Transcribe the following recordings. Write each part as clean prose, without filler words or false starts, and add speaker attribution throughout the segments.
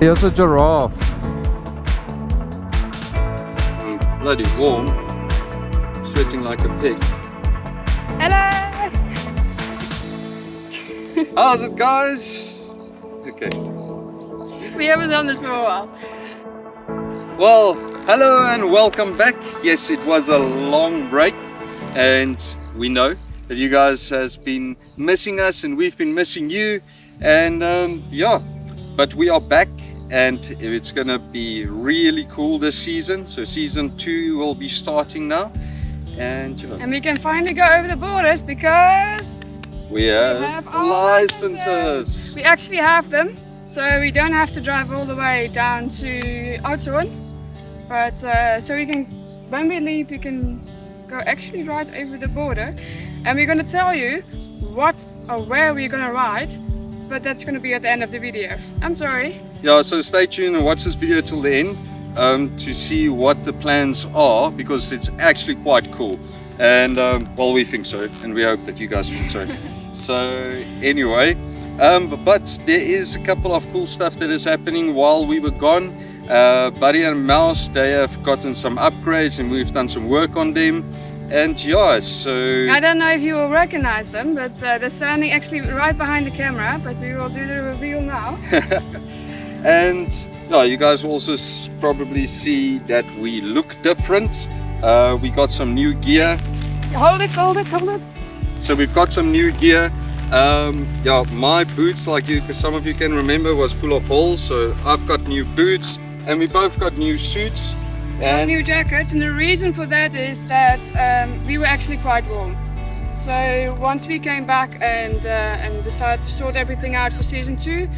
Speaker 1: Here's a giraffe.
Speaker 2: Bloody warm. Sweating like a pig.
Speaker 3: Hello!
Speaker 2: How's it, guys? Okay.
Speaker 3: We haven't done this for a while.
Speaker 2: Well, hello and welcome back. Yes, it was a long break and we know that you guys has been missing us and we've been missing you, and yeah, but we are back and it's gonna be really cool this season. So season 2 will be starting now, and you know,
Speaker 3: And we can finally go over the borders because
Speaker 2: we have
Speaker 3: our
Speaker 2: licenses.
Speaker 3: we actually have them, so we don't have to drive all the way down to Oudtshoorn. But so we can, when we leave, we can go actually right over the border, and we're going to tell you what or where we're going to ride, but that's going to be at the end of the video. I'm sorry.
Speaker 2: Yeah, so stay tuned and watch this video till the end to see what the plans are, because it's actually quite cool, and well, we think so, and we hope that you guys think so. So anyway, but there is a couple of cool stuff that is happening while we were gone. Buddy and Mouse, they have gotten some upgrades and we've done some work on them, and yeah, so
Speaker 3: I don't know if you will recognize them, but they're standing actually right behind the camera, but we will do the reveal now.
Speaker 2: and yeah, you guys will also probably see that we look different. We got some new gear.
Speaker 3: Hold it, hold it, hold it.
Speaker 2: So we've got some new gear. Yeah, my boots, like you, some of you can remember, was full of holes, so I've got new boots, and we both got new suits and
Speaker 3: new jackets, and the reason for that is that we were actually quite warm. So once we came back and decided to sort everything out for season 2,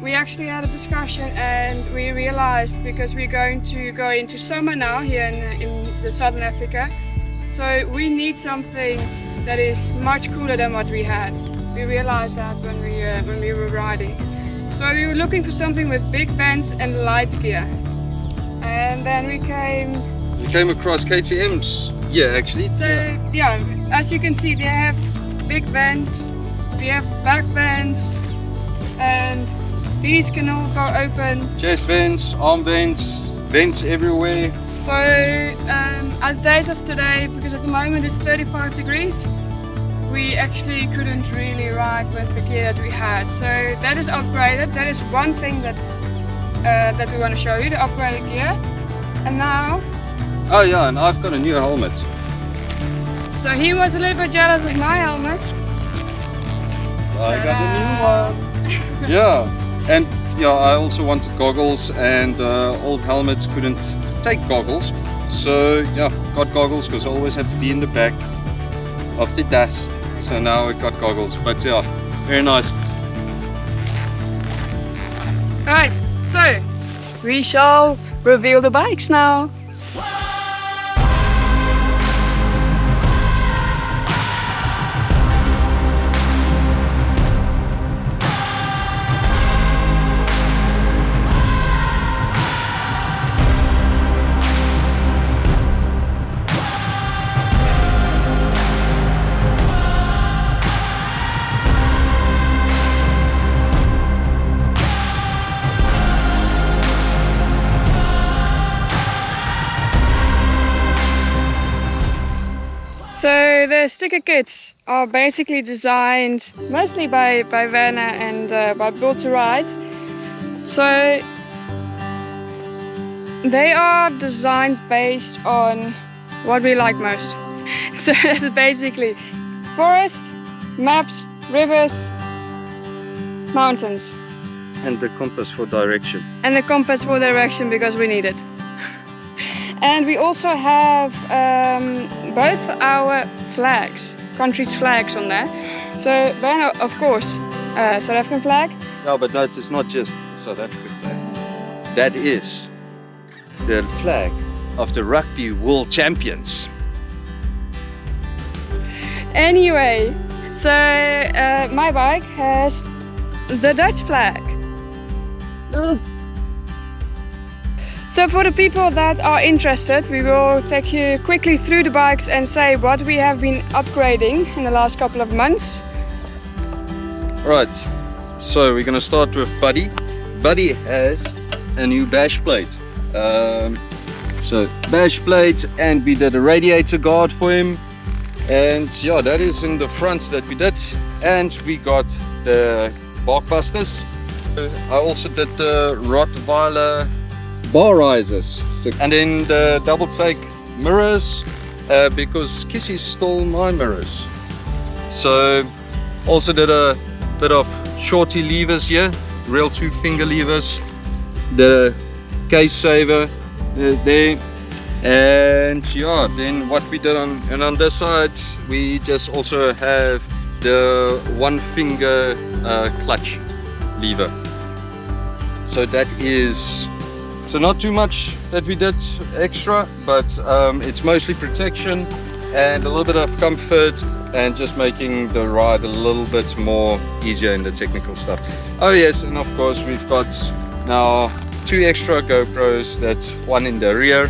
Speaker 3: we actually had a discussion and we realized, because we're going to go into summer now here in the Southern Africa, so we need something that is much cooler than what we had. We realized that when we were riding. So we were looking for something with big vents and light gear. And then we came
Speaker 2: across KTM's. Yeah, actually.
Speaker 3: So yeah, as you can see, they have big vents, we have back vents, and these can all go open.
Speaker 2: Chest vents, arm vents, vents everywhere.
Speaker 3: So as days as today, because at the moment it's 35 degrees, we actually couldn't really ride with the gear that we had. So that is upgraded. That is one thing that's that we want to show you, the upgraded gear. And now...
Speaker 2: Oh yeah, and I've got a new helmet.
Speaker 3: So he was a little bit jealous of my helmet.
Speaker 2: I got a new one. Yeah, and yeah, I also wanted goggles, and old helmets couldn't take goggles. So yeah, got goggles because I always have to be in the back of the dust. So now I got goggles, but yeah, very nice.
Speaker 3: Right, so we shall reveal the bikes now. So the sticker kits are basically designed mostly by Werner and by Built to Ride. So they are designed based on what we like most. So it's basically forest, maps, rivers, mountains.
Speaker 2: And the compass for direction.
Speaker 3: And the compass for direction, because we need it. And we also have both our flags, country's flags on there. So Werner, of course, South African flag.
Speaker 2: No, but that is not just South African flag. That is the flag of the Rugby World Champions.
Speaker 3: Anyway, so my bike has the Dutch flag. So for the people that are interested, we will take you quickly through the bikes and say what we have been upgrading in the last couple of months.
Speaker 2: Right, so we're gonna start with Buddy. Buddy has a new bash plate. So bash plate, and we did a radiator guard for him, and yeah, that is in the front that we did. And we got the bark busters. I also did the Rottweiler bar risers, and then the double take mirrors, because Kissy stole my mirrors. So also did a bit of shorty levers here, real 2-finger levers, the case saver there, and yeah, then what we did on this side, we just also have the 1-finger clutch lever. So that is, so not too much that we did extra, but it's mostly protection and a little bit of comfort, and just making the ride a little bit more easier in the technical stuff. Oh yes, and of course we've got now 2 extra GoPros, that's one in the rear,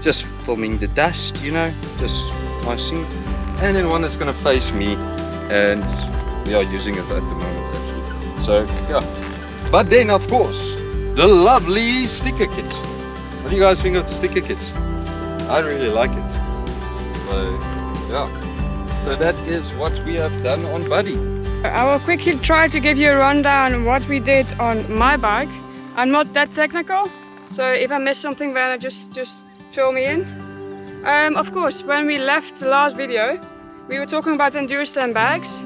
Speaker 2: just filming the dust, you know, just nice thing, and then one that's gonna face me, and we are using it at the moment actually. So yeah, but then of course the lovely sticker kit. What do you guys think of the sticker kit? I really like it. So yeah, so that is what we have done on Buddy.
Speaker 3: I will quickly try to give you a rundown on what we did on my bike. I'm not that technical, so if I miss something, then just fill me in. Of course, when we left the last video, we were talking about Endurostand bags.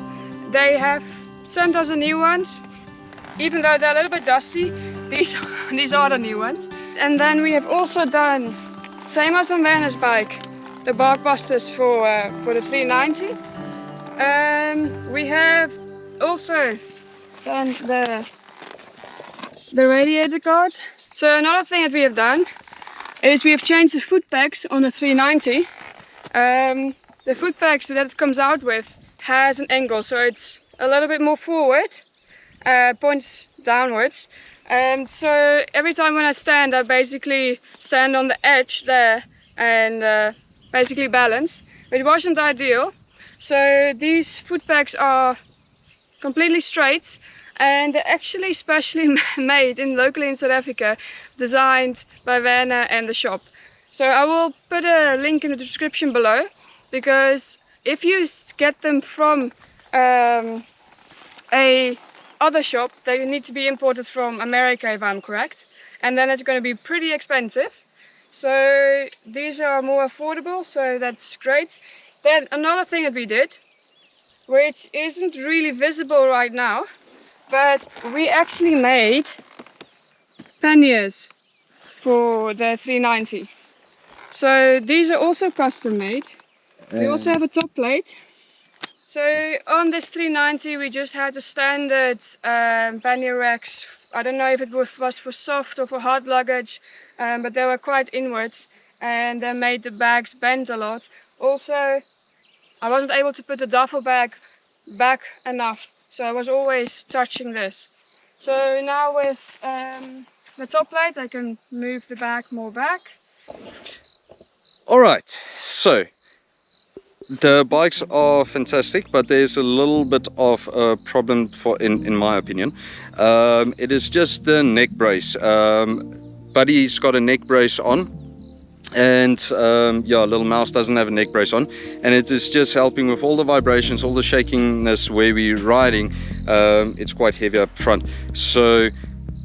Speaker 3: They have sent us a new ones, even though they're a little bit dusty. These are the new ones. And then we have also done, same as on Werner's bike, the bark busters for the 390. We have also done the radiator guard. So another thing that we have done is we have changed the foot pegs on the 390. The foot pegs that it comes out with has an angle, so it's a little bit more forward, points downwards. So every time when I stand, I basically stand on the edge there and basically balance, which wasn't ideal. So these foot pegs are completely straight, and they're actually specially made locally in South Africa, designed by Werner and the shop. So I will put a link in the description below, because if you get them from a other shop, they need to be imported from America if I'm correct, and then it's going to be pretty expensive. So these are more affordable, so that's great. Then another thing that we did, which isn't really visible right now, but we actually made panniers for the 390. So these are also custom made. We also have a top plate. So on this 390 we just had the standard pannier racks. I don't know if it was for soft or for hard luggage, but they were quite inwards, and they made the bags bend a lot. Also, I wasn't able to put the duffel bag back enough, so I was always touching this. So now with the top plate I can move the bag more back.
Speaker 2: Alright, so the bikes are fantastic, but there's a little bit of a problem in my opinion. It is just the neck brace. Buddy's got a neck brace on, and yeah, little mouse doesn't have a neck brace on, and it is just helping with all the vibrations, all the shakiness where we're riding. It's quite heavy up front, so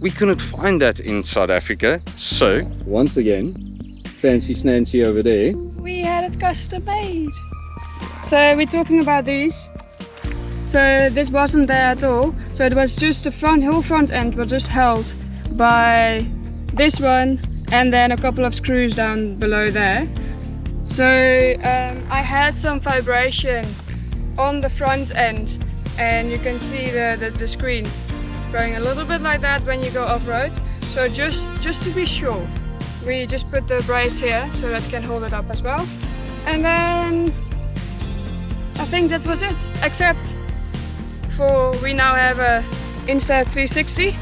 Speaker 2: we couldn't find that in South Africa. So once again, fancy Snancy over there,
Speaker 3: we had it custom made. So we're talking about these. So this wasn't there at all. So it was just the whole front end was just held by this one, and then a couple of screws down below there. So I had some vibration on the front end, and you can see the screen going a little bit like that when you go off-road. So just to be sure, we just put the brace here so that can hold it up as well. And then I think that was it, except for we now have a Insta360.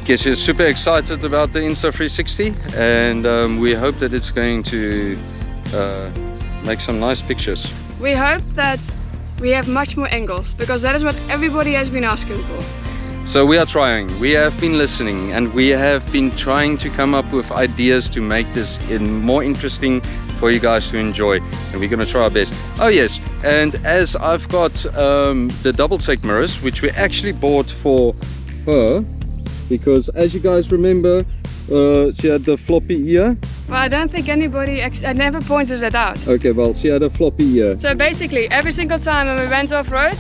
Speaker 2: Guess you're super excited about the Insta360, and we hope that it's going to make some nice pictures.
Speaker 3: We hope that we have much more angles, because that is what everybody has been asking for.
Speaker 2: So we are trying, we have been listening, and we have been trying to come up with ideas to make this more interesting for you guys to enjoy, and we're going to try our best. Oh yes, and as I've got the double take mirrors, which we actually bought for her, because as you guys remember, she had the floppy ear.
Speaker 3: Well, I don't think anybody, I never pointed it out.
Speaker 2: Okay, well, she had a floppy ear.
Speaker 3: So basically, every single time when we went off-road,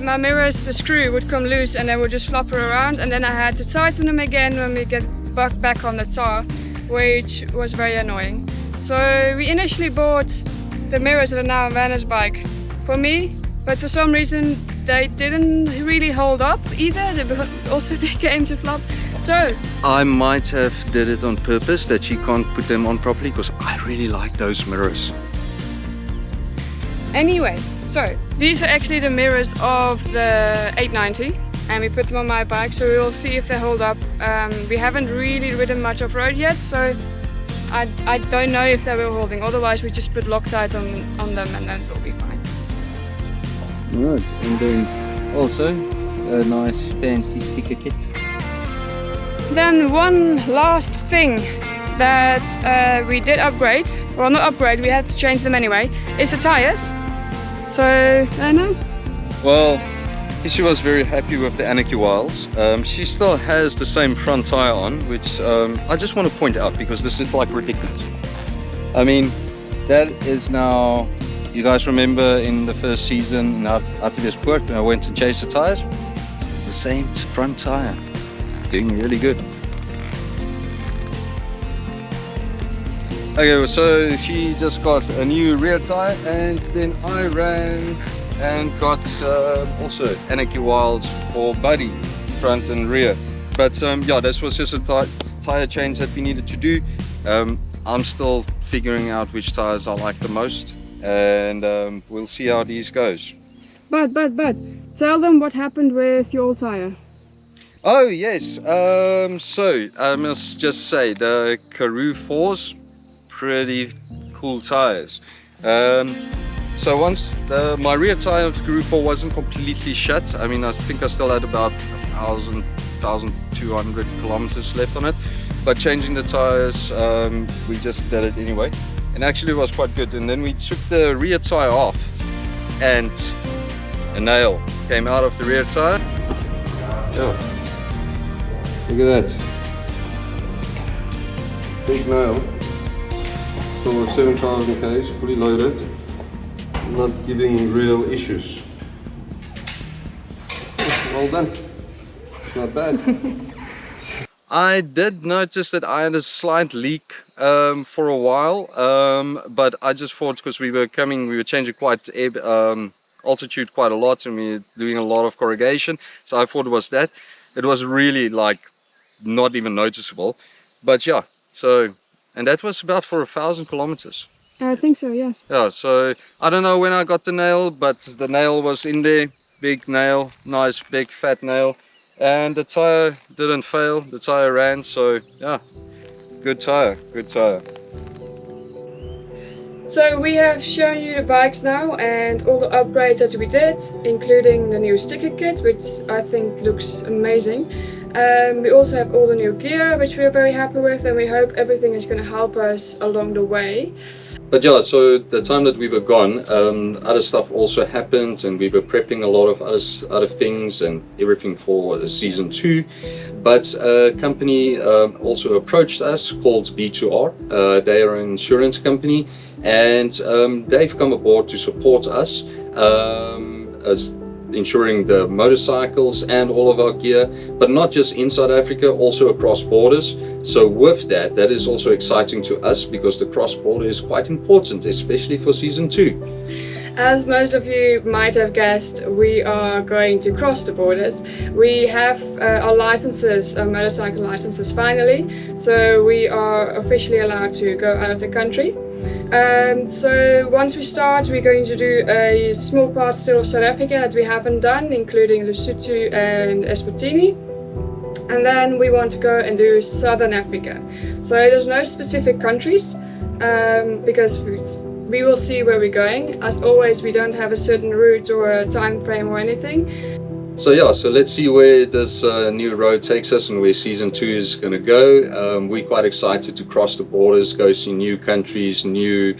Speaker 3: my mirrors, the screw would come loose and they would just flop around, and then I had to tighten them again when we get back on the tar, which was very annoying. So we initially bought the mirrors that are now on Vanna's bike for me, but for some reason they didn't really hold up either. They also came to flop. So
Speaker 2: I might have did it on purpose that she can't put them on properly, because I really like those mirrors.
Speaker 3: Anyway, so these are actually the mirrors of the 890, and we put them on my bike, so we will see if they hold up. We haven't really ridden much off-road yet, so I don't know if they will holding. Otherwise we just put Loctite on them and then it will be fine.
Speaker 2: Right, and then also a nice fancy sticker kit.
Speaker 3: Then one last thing that we did upgrade, well not upgrade, we had to change them anyway, is the tires. So, I don't know.
Speaker 2: Well, she was very happy with the Anarchy Wilds. She still has the same front tire on, which I just want to point out because this is like ridiculous. I mean, that is now, you guys remember in the first season after this port when I went to chase the tires? It's the same front tire. Doing really good. Okay, so she just got a new rear tire, and then I ran and got also Anarchy Wilds for Buddy, front and rear. But yeah, this was just a tire change that we needed to do. I'm still figuring out which tires I like the most, and we'll see how these goes.
Speaker 3: But tell them what happened with your old tire.
Speaker 2: Oh yes, so I must just say the Karoo 4s, pretty cool tires. So once my rear tire of the Karoo 4 wasn't completely shut, I mean I think I still had about 1,200 kilometers left on it, but changing the tires, we just did it anyway, and actually it was quite good. And then we took the rear tire off, and a nail came out of the rear tire. Yeah. Look at that. Big nail. Still 7,000 k's, fully loaded. Not giving real issues. Well done. Not bad. I did notice that I had a slight leak for a while, but I just thought because we were changing quite altitude quite a lot, and we were doing a lot of corrugation, so I thought it was that. It was really like not even noticeable, but yeah, so, and that was about for 1,000 kilometers.
Speaker 3: I think so, yes.
Speaker 2: Yeah, so I don't know when I got the nail, but the nail was in there. Big nail, nice big fat nail, and the tire didn't fail, the tire ran, so yeah, good tire, good tire.
Speaker 3: So we have shown you the bikes now and all the upgrades that we did, including the new sticker kit, which I think looks amazing. We also have all the new gear, which we are very happy with, and we hope everything is going to help us along the way.
Speaker 2: But yeah, so the time that we were gone, other stuff also happened, and we were prepping a lot of other things and everything for season 2. But a company also approached us called B2R. They are an insurance company, and they've come aboard to support us as insuring the motorcycles and all of our gear, but not just in South Africa, also across borders. So with that is also exciting to us, because the cross border is quite important, especially for season 2.
Speaker 3: As most of you might have guessed, we are going to cross the borders. We have our licenses, our motorcycle licenses finally, so we are officially allowed to go out of the country. So once we start, we're going to do a small part still of South Africa that we haven't done, including Lesotho and Eswatini. And then we want to go and do Southern Africa. So there's no specific countries, because we will see where we're going. As always, we don't have a certain route or a time frame or anything.
Speaker 2: So yeah, so let's see where this new road takes us and where season 2 is going to go. We're quite excited to cross the borders, go see new countries, new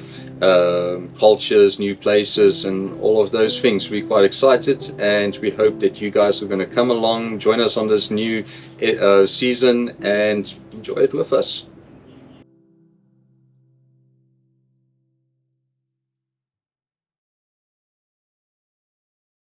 Speaker 2: cultures, new places, and all of those things. We're quite excited, and we hope that you guys are going to come along, join us on this new season, and enjoy it with us.